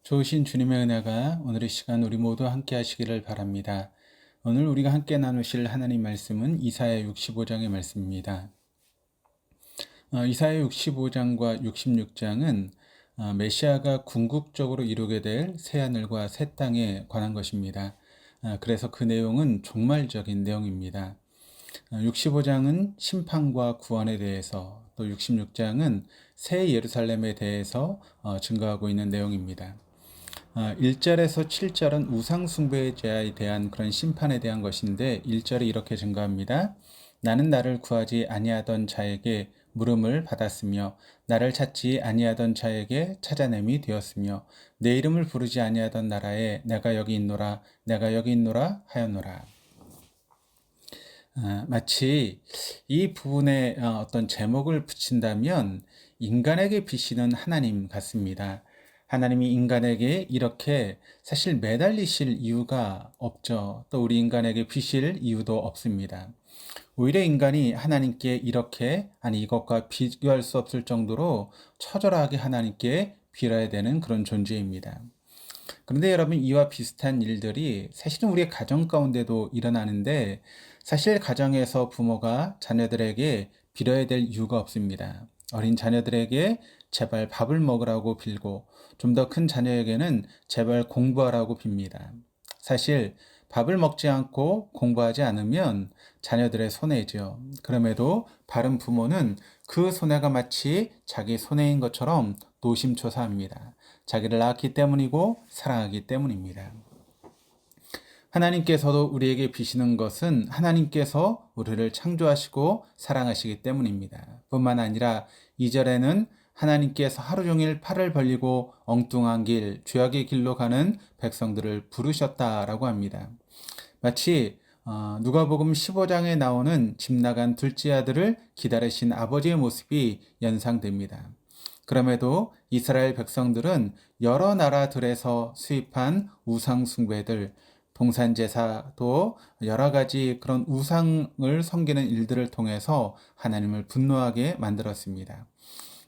좋으신 주님의 은혜가 오늘 이 시간 우리 모두 함께 하시기를 바랍니다. 오늘 우리가 함께 나누실 하나님 말씀은 이사야 65장의 말씀입니다. 이사야 65장과 66장은 메시아가 궁극적으로 이루게 될 새하늘과 새 땅에 관한 것입니다. 그래서 그 내용은 종말적인 내용입니다. 65장은 심판과 구원에 대해서, 또 66장은 새 예루살렘에 대해서 증거하고 있는 내용입니다. 1절에서 7절은 우상숭배자에 대한 그런 심판에 대한 것인데 1절이 이렇게 증거합니다. 나는 나를 구하지 아니하던 자에게 물음을 받았으며 나를 찾지 아니하던 자에게 찾아냄이 되었으며 내 이름을 부르지 아니하던 나라에 내가 여기 있노라 내가 여기 있노라 하였노라. 마치 이 부분에 어떤 제목을 붙인다면 인간에게 비시는 하나님 같습니다. 하나님이 인간에게 이렇게 사실 매달리실 이유가 없죠. 또 우리 인간에게 비실 이유도 없습니다. 오히려 인간이 하나님께 이렇게, 아니 이것과 비교할 수 없을 정도로 처절하게 하나님께 빌어야 되는 그런 존재입니다. 그런데 여러분, 이와 비슷한 일들이 사실은 우리의 가정 가운데도 일어나는데, 사실 가정에서 부모가 자녀들에게 빌어야 될 이유가 없습니다. 어린 자녀들에게 제발 밥을 먹으라고 빌고, 좀 더 큰 자녀에게는 제발 공부하라고 빕니다. 사실 밥을 먹지 않고 공부하지 않으면 자녀들의 손해죠. 그럼에도 바른 부모는 그 손해가 마치 자기 손해인 것처럼 노심초사합니다. 자기를 낳았기 때문이고 사랑하기 때문입니다. 하나님께서도 우리에게 비시는 것은 하나님께서 우리를 창조하시고 사랑하시기 때문입니다. 뿐만 아니라 2절에는 하나님께서 하루 종일 팔을 벌리고 엉뚱한 길, 죄악의 길로 가는 백성들을 부르셨다라고 합니다. 마치 누가복음 15장에 나오는 집 나간 둘째 아들을 기다리신 아버지의 모습이 연상됩니다. 그럼에도 이스라엘 백성들은 여러 나라들에서 수입한 우상숭배들, 동산제사도 여러 가지 그런 우상을 섬기는 일들을 통해서 하나님을 분노하게 만들었습니다.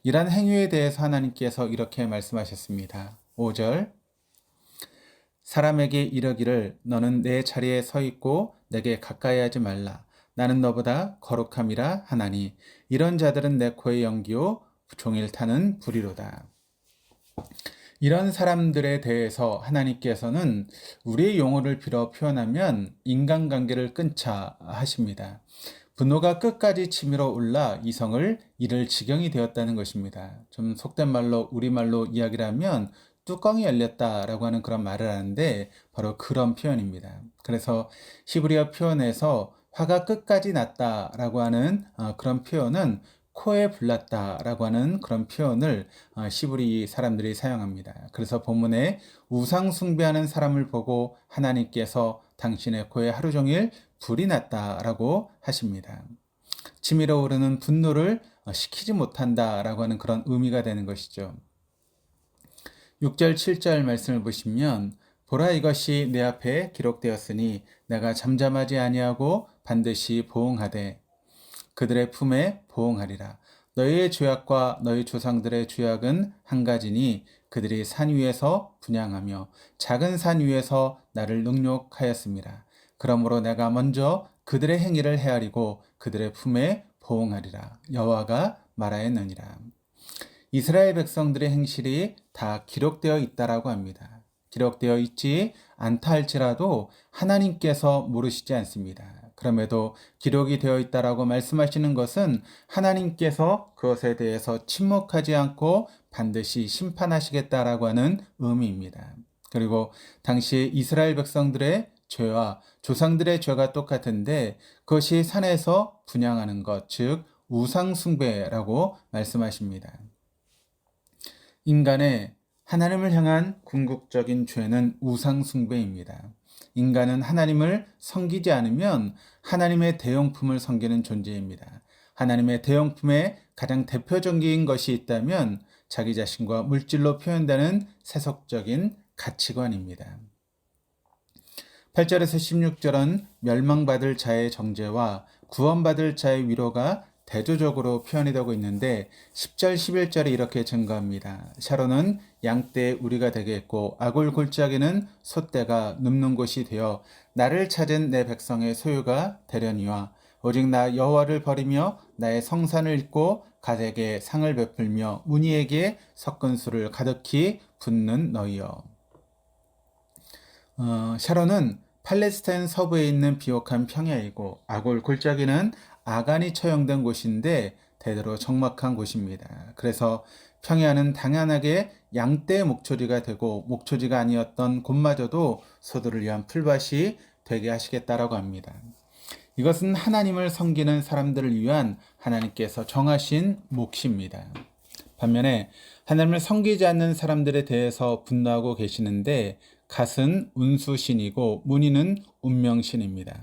이러한 행위에 대해서 하나님께서 이렇게 말씀하셨습니다. 5절, 사람에게 이르기를 너는 내 자리에 서 있고 내게 가까이 하지 말라. 나는 너보다 거룩함이라 하나니 이런 자들은 내 코의 연기요 종일 타는 불이로다. 이런 사람들에 대해서 하나님께서는 우리의 용어를 빌어 표현하면 인간관계를 끊자 하십니다. 분노가 끝까지 치밀어 올라 이성을 잃을 지경이 되었다는 것입니다. 좀 속된 말로, 우리말로 이야기를 하면 뚜껑이 열렸다라고 하는 그런 말을 하는데 바로 그런 표현입니다. 그래서 히브리어 표현에서 화가 끝까지 났다라고 하는 그런 표현은 코에 불났다라고 하는 그런 표현을 히브리 사람들이 사용합니다. 그래서 본문에 우상 숭배하는 사람을 보고 하나님께서 당신의 코에 하루 종일 불이 났다라고 하십니다. 치밀어 오르는 분노를 식히지 못한다라고 하는 그런 의미가 되는 것이죠. 6절 7절 말씀을 보시면 보라, 이것이 내 앞에 기록되었으니 내가 잠잠하지 아니하고 반드시 보응하되 그들의 품에 보응하리라. 너희의 죄악과 너희 조상들의 죄악은 한 가지니 그들이 산 위에서 분향하며 작은 산 위에서 나를 능욕하였습니다. 그러므로 내가 먼저 그들의 행위를 헤아리고 그들의 품에 보응하리라. 여호와가 말하였느니라. 이스라엘 백성들의 행실이 다 기록되어 있다라고 합니다. 기록되어 있지 않다 할지라도 하나님께서 모르시지 않습니다. 그럼에도 기록이 되어 있다라고 말씀하시는 것은 하나님께서 그것에 대해서 침묵하지 않고 반드시 심판하시겠다라고 하는 의미입니다. 그리고 당시 이스라엘 백성들의 죄와 조상들의 죄가 똑같은데 그것이 산에서 분향하는 것, 즉 우상숭배라고 말씀하십니다. 인간의 하나님을 향한 궁극적인 죄는 우상숭배입니다. 인간은 하나님을 섬기지 않으면 하나님의 대용품을 섬기는 존재입니다. 하나님의 대용품에 가장 대표적인 것이 있다면 자기 자신과 물질로 표현되는 세속적인 가치관입니다. 8절에서 16절은 멸망받을 자의 정죄와 구원받을 자의 위로가 대조적으로 표현이 되고 있는데 10절, 11절에 이렇게 증거합니다. 샤론은 양떼 우리가 되게 했고 아굴 골짜기는 솥대가 눕는 곳이 되어 나를 찾은 내 백성의 소유가 되려니와 오직 나 여호와를 버리며 나의 성산을 잊고 갓에게 상을 베풀며 문희에게 섞은 술을 가득히 붓는 너희여. 샤론은 팔레스타인 서부에 있는 비옥한 평야이고 아골 골짜기는 아간이 처형된 곳인데 대대로 적막한 곳입니다. 그래서 평야는 당연하게 양떼의 목초지가 되고 목초지가 아니었던 곳마저도 소들을 위한 풀밭이 되게 하시겠다라고 합니다. 이것은 하나님을 섬기는 사람들을 위한 하나님께서 정하신 몫입니다. 반면에 하나님을 섬기지 않는 사람들에 대해서 분노하고 계시는데 갓은 운수신이고 문희는 운명신입니다.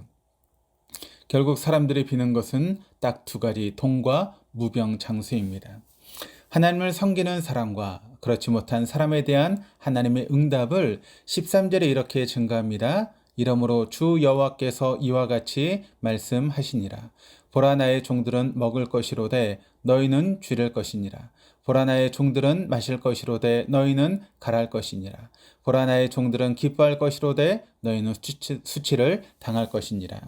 결국 사람들이 비는 것은 딱 두 가지 동과 무병장수입니다. 하나님을 섬기는 사람과 그렇지 못한 사람에 대한 하나님의 응답을 13절에 이렇게 증가합니다. 이러므로 주 여호와께서 이와 같이 말씀하시니라. 보라 나의 종들은 먹을 것이로되 너희는 줄일 것이니라. 보라 나의 종들은 마실 것이로되 너희는 갈할 것이니라. 보라 나의 종들은 기뻐할 것이로되 너희는 수치를 당할 것이니라.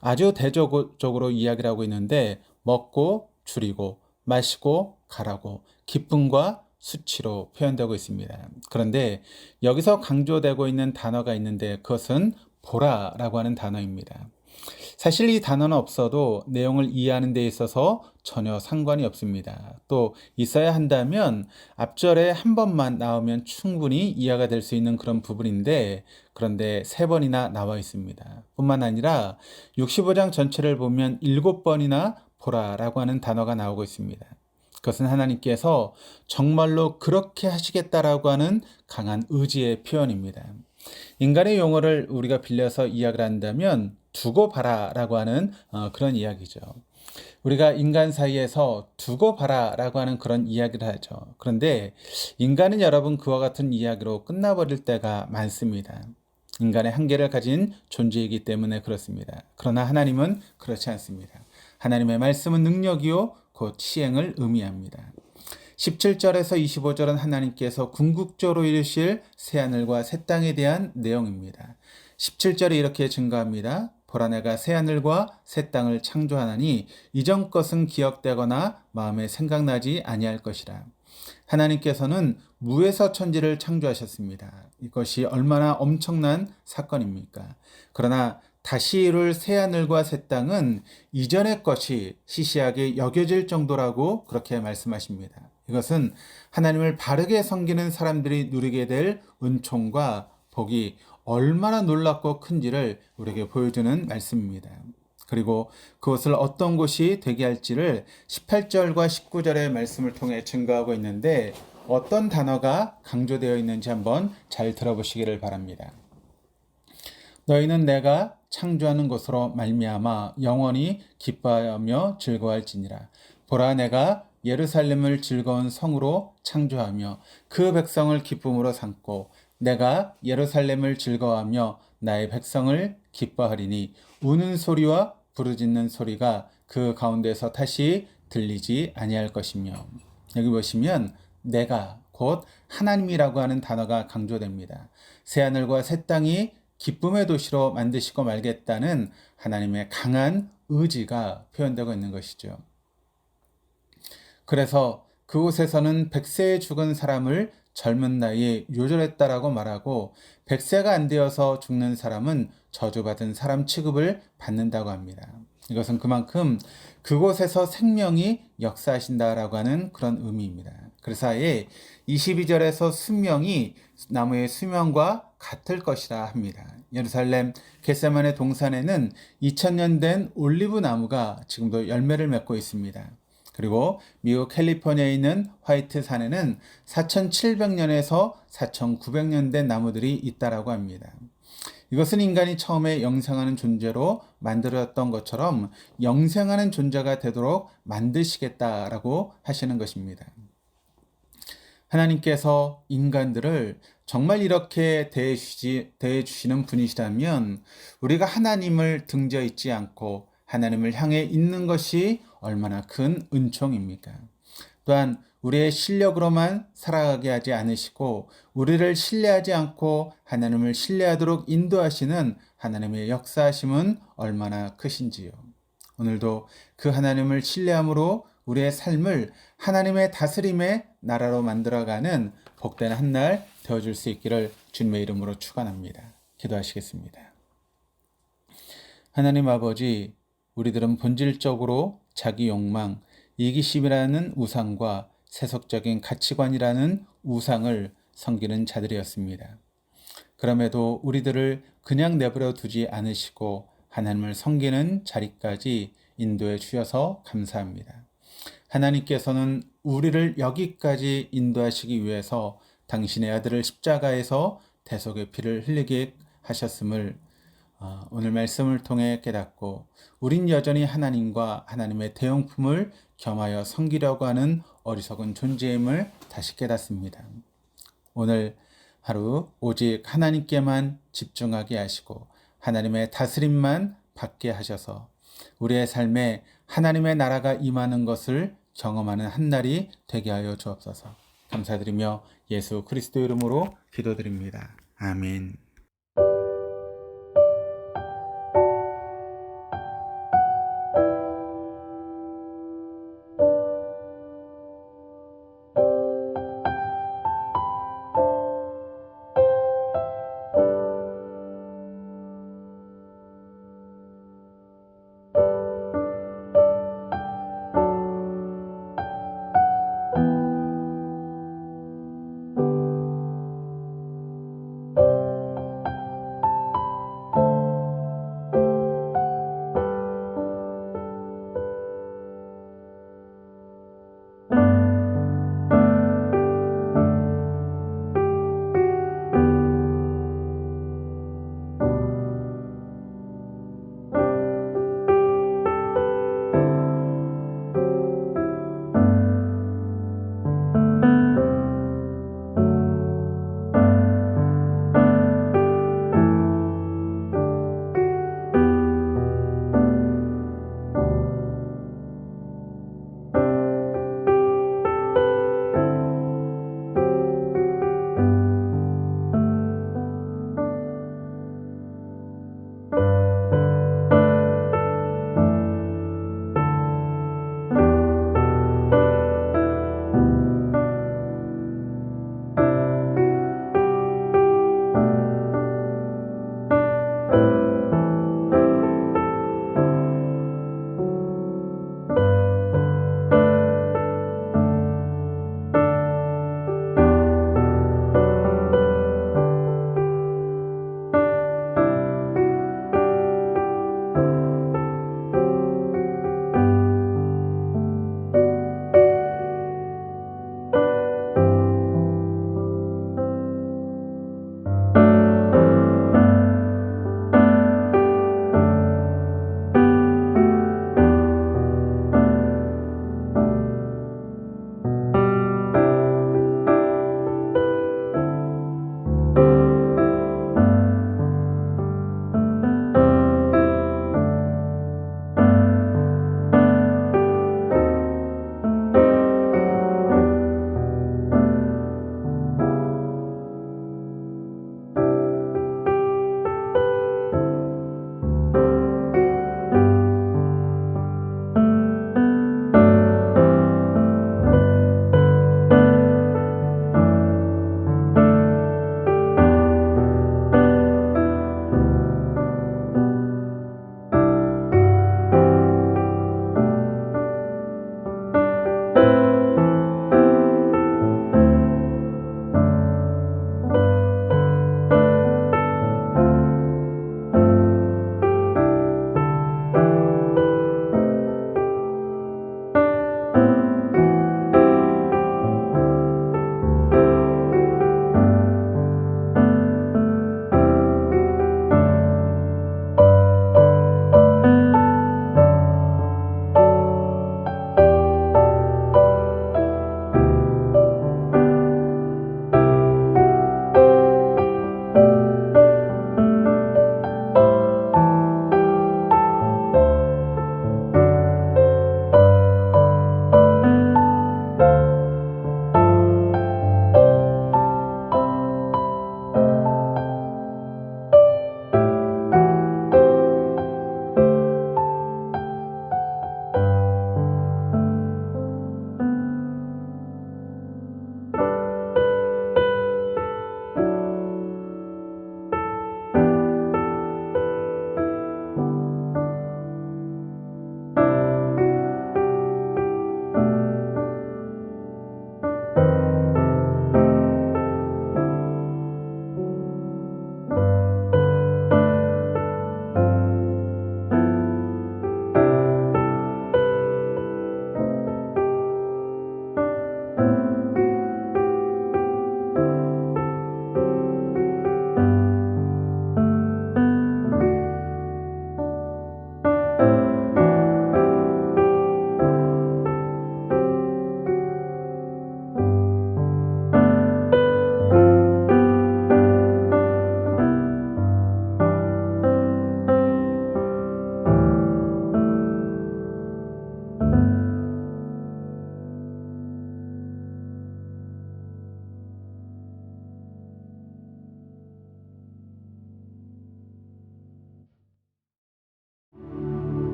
아주 대조적으로 이야기를 하고 있는데 먹고 줄이고 마시고 가라고 기쁨과 수치로 표현되고 있습니다. 그런데 여기서 강조되고 있는 단어가 있는데 그것은 보라라고 하는 단어입니다. 사실 이 단어는 없어도 내용을 이해하는 데 있어서 전혀 상관이 없습니다. 또 있어야 한다면 앞절에 한 번만 나오면 충분히 이해가 될 수 있는 그런 부분인데 그런데 3번이나 나와 있습니다. 뿐만 아니라 65장 전체를 보면 7번이나 보라라고 하는 단어가 나오고 있습니다. 그것은 하나님께서 정말로 그렇게 하시겠다라고 하는 강한 의지의 표현입니다. 인간의 용어를 우리가 빌려서 이야기를 한다면 두고 봐라라고 하는 그런 이야기죠. 우리가 인간 사이에서 두고 봐라라고 하는 그런 이야기를 하죠. 그런데 인간은 여러분 그와 같은 이야기로 끝나버릴 때가 많습니다. 인간의 한계를 가진 존재이기 때문에 그렇습니다. 그러나 하나님은 그렇지 않습니다. 하나님의 말씀은 능력이요 곧 시행을 의미합니다. 17절에서 25절은 하나님께서 궁극적으로 이루실 새하늘과 새 땅에 대한 내용입니다. 17절에 이렇게 증거합니다. 보라 내가 새하늘과 새 땅을 창조하나니 이전 것은 기억되거나 마음에 생각나지 아니할 것이라. 하나님께서는 무에서 천지를 창조하셨습니다. 이것이 얼마나 엄청난 사건입니까? 그러나 다시 이룰 새하늘과 새 땅은 이전의 것이 시시하게 여겨질 정도라고 그렇게 말씀하십니다. 이것은 하나님을 바르게 섬기는 사람들이 누리게 될 은총과 복이 얼마나 놀랍고 큰지를 우리에게 보여주는 말씀입니다. 그리고 그것을 어떤 곳이 되게 할지를 18절과 19절의 말씀을 통해 증거하고 있는데 어떤 단어가 강조되어 있는지 한번 잘 들어보시기를 바랍니다. 너희는 내가 창조하는 것으로 말미암아 영원히 기뻐하며 즐거워할지니라. 보라 내가 예루살렘을 즐거운 성으로 창조하며 그 백성을 기쁨으로 삼고 내가 예루살렘을 즐거워하며 나의 백성을 기뻐하리니 우는 소리와 부르짖는 소리가 그 가운데서 다시 들리지 아니할 것이며. 여기 보시면 내가 곧 하나님이라고 하는 단어가 강조됩니다. 새하늘과 새 땅이 기쁨의 도시로 만드시고 말겠다는 하나님의 강한 의지가 표현되고 있는 것이죠. 그래서 그곳에서는 100세에 죽은 사람을 젊은 나이에 요절했다라고 말하고 100세가 안 되어서 죽는 사람은 저주받은 사람 취급을 받는다고 합니다. 이것은 그만큼 그곳에서 생명이 역사하신다라고 하는 그런 의미입니다. 그래서 아예 22절에서 수명이 나무의 수명과 같을 것이라 합니다. 예루살렘 겟세마네 동산에는 2000년 된 올리브 나무가 지금도 열매를 맺고 있습니다. 그리고 미국 캘리포니아에 있는 화이트 산에는 4700년에서 4900년 된 나무들이 있다라고 합니다. 이것은 인간이 처음에 영생하는 존재로 만들어졌던 것처럼 영생하는 존재가 되도록 만드시겠다라고 하시는 것입니다. 하나님께서 인간들을 정말 이렇게 대해주시는 분이시라면 우리가 하나님을 등져 있지 않고 하나님을 향해 있는 것이 얼마나 큰 은총입니까? 또한 우리의 실력으로만 살아가게 하지 않으시고 우리를 신뢰하지 않고 하나님을 신뢰하도록 인도하시는 하나님의 역사하심은 얼마나 크신지요. 오늘도 그 하나님을 신뢰함으로 우리의 삶을 하나님의 다스림의 나라로 만들어가는 복된 한 날 되어줄 수 있기를 주님의 이름으로 축원합니다. 기도하시겠습니다. 하나님 아버지, 우리들은 본질적으로 자기 욕망, 이기심이라는 우상과 세속적인 가치관이라는 우상을 섬기는 자들이었습니다. 그럼에도 우리들을 그냥 내버려 두지 않으시고 하나님을 섬기는 자리까지 인도해 주셔서 감사합니다. 하나님께서는 우리를 여기까지 인도하시기 위해서 당신의 아들을 십자가에서 대속의 피를 흘리게 하셨음을 오늘 말씀을 통해 깨닫고 우린 여전히 하나님과 하나님의 대용품을 겸하여 섬기려고 하는 어리석은 존재임을 다시 깨닫습니다. 오늘 하루 오직 하나님께만 집중하게 하시고 하나님의 다스림만 받게 하셔서 우리의 삶에 하나님의 나라가 임하는 것을 경험하는 한 날이 되게 하여 주옵소서. 감사드리며 예수 그리스도 이름으로 기도드립니다. 아멘.